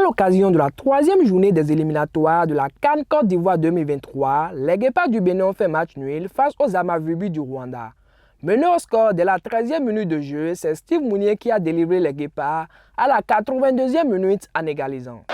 l'occasion de la troisième journée des éliminatoires de la CAN Côte d'Ivoire 2023, les Guépards du Bénin ont fait match nul face aux Amavubi du Rwanda. Mené au score dès la 13e minute de jeu, c'est Steve Mounier qui a délivré les Guépards à la 82e minute en égalisant.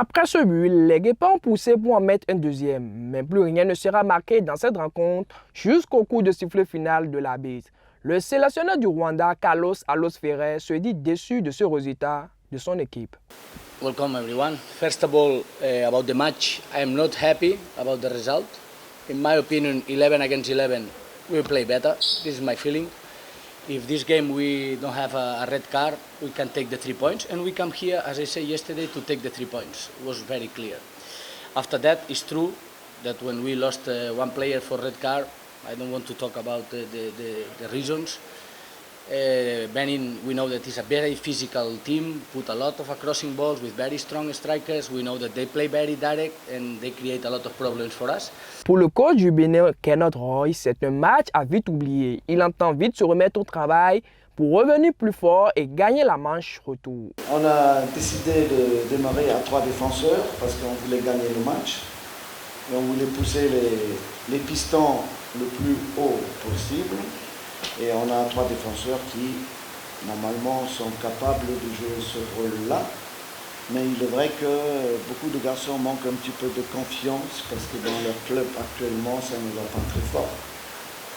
Après ce but, les Guépards ont poussé pour en mettre un deuxième, mais plus rien ne sera marqué dans cette rencontre jusqu'au coup de sifflet final de l'arbitre. Le sélectionneur du Rwanda, Carlos Allos Ferrer, se dit déçu de ce résultat de son équipe. Welcome everyone. First of all, about the match, I am not happy about the result. In my opinion, 11 against 11, we play better. This is my feeling. If this game we don't have a red card, we can take the 3 points, and we come here, as I said yesterday, to take the 3 points. It was very clear. After that, it's true that when we lost one player for red card, I don't want to talk about the reasons. Benin, we know that it's a very physical team, put a lot of crossing balls with very strong strikers. We know that they play very direct and they create a lot of problems for us. Pour le coach du Bénin, Kenneth Roy, c'est un match à vite oublier. Il entend vite se remettre au travail pour revenir plus fort et gagner la manche retour. On a décidé de démarrer à 3 défenseurs parce qu'on voulait gagner le match. Et on voulait pousser les pistons le plus haut possible. Et on a 3 défenseurs qui, normalement, sont capables de jouer ce rôle-là. Mais il est vrai que beaucoup de garçons manquent un petit peu de confiance parce que dans leur club actuellement, ça ne va pas très fort.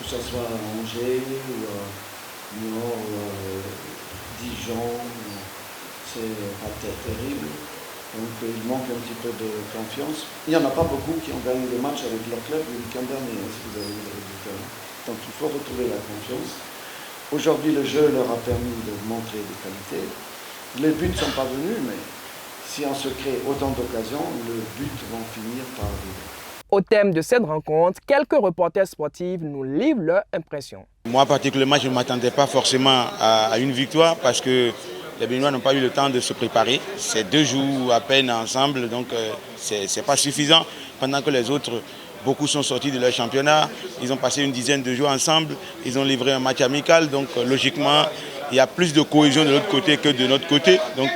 Que ce soit à Angers ou Nord, Dijon, c'est pas terrible. Donc il manque un petit peu de confiance. Il n'y en a pas beaucoup qui ont gagné des matchs avec leur club le week-end dernier, si vous avez vu le résultat. Donc il faut retrouver la confiance. Aujourd'hui, le jeu leur a permis de montrer des qualités. Les buts ne sont pas venus, mais si on se crée autant d'occasions, les buts vont finir par arriver. Au thème de cette rencontre, quelques reporters sportifs nous livrent leur impression. Moi, particulièrement, je ne m'attendais pas forcément à une victoire parce que les Béninois n'ont pas eu le temps de se préparer. C'est 2 jours à peine ensemble, donc ce n'est pas suffisant. Pendant que les autres, beaucoup sont sortis de leur championnat, ils ont passé une dizaine de jours ensemble, ils ont livré un match amical, donc logiquement, il y a plus de cohésion de l'autre côté que de notre côté. Donc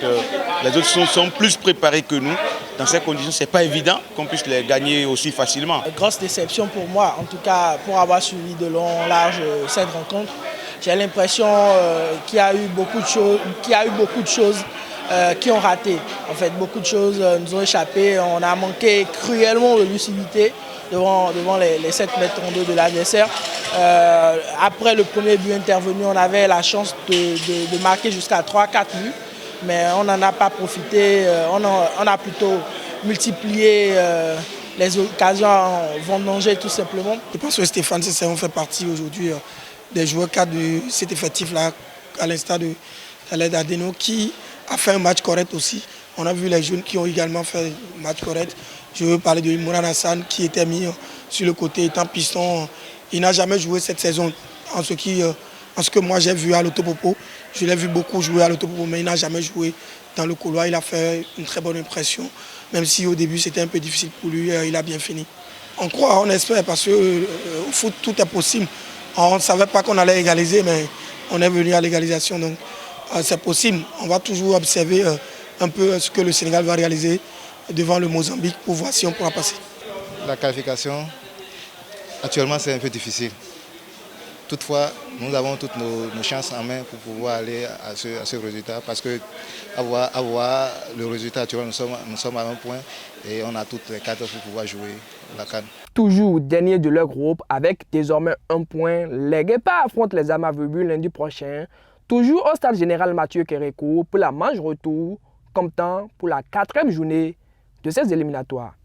les autres sont plus préparés que nous. Dans ces conditions, ce n'est pas évident qu'on puisse les gagner aussi facilement. Grosse déception pour moi, en tout cas pour avoir suivi de long en large cette rencontre. J'ai l'impression qu'il y a eu beaucoup de choses, qui ont raté. En fait, beaucoup de choses nous ont échappé. On a manqué cruellement de lucidité devant les 7 mètres 32 de l'adversaire. Après le premier but intervenu, on avait la chance de marquer jusqu'à 3-4 buts. Mais on n'en a pas profité, on a plutôt multiplié les occasions en danger tout simplement. Je pense que Stéphane Cesséon fait partie aujourd'hui des joueurs cadres de cet effectif-là, à l'instar de Khaled Adeno, qui a fait un match correct aussi. On a vu les jeunes qui ont également fait un match correct. Je veux parler de Mourad Hassan qui était mis sur le côté étant piston. Il n'a jamais joué cette saison en ce que moi j'ai vu à l'Autopopo. Je l'ai vu beaucoup jouer à l'Autopopo, mais il n'a jamais joué dans le couloir. Il a fait une très bonne impression, même si au début c'était un peu difficile pour lui, il a bien fini. On croit, on espère, parce qu'au foot tout est possible. On ne savait pas qu'on allait égaliser, mais on est venu à l'égalisation, donc c'est possible. On va toujours observer un peu ce que le Sénégal va réaliser devant le Mozambique pour voir si on pourra passer. La qualification, actuellement c'est un peu difficile. Toutefois, nous avons toutes nos chances en main pour pouvoir aller à ce résultat parce que avoir le résultat actuel, nous sommes à 1 point et on a toutes les cartes pour pouvoir jouer la CAN. Toujours dernier de leur groupe avec désormais 1 point, les Guépards affrontent les Amavubi lundi prochain, toujours au stade général Mathieu Kérékou pour la manche retour, comme temps pour la 4e journée de ces éliminatoires.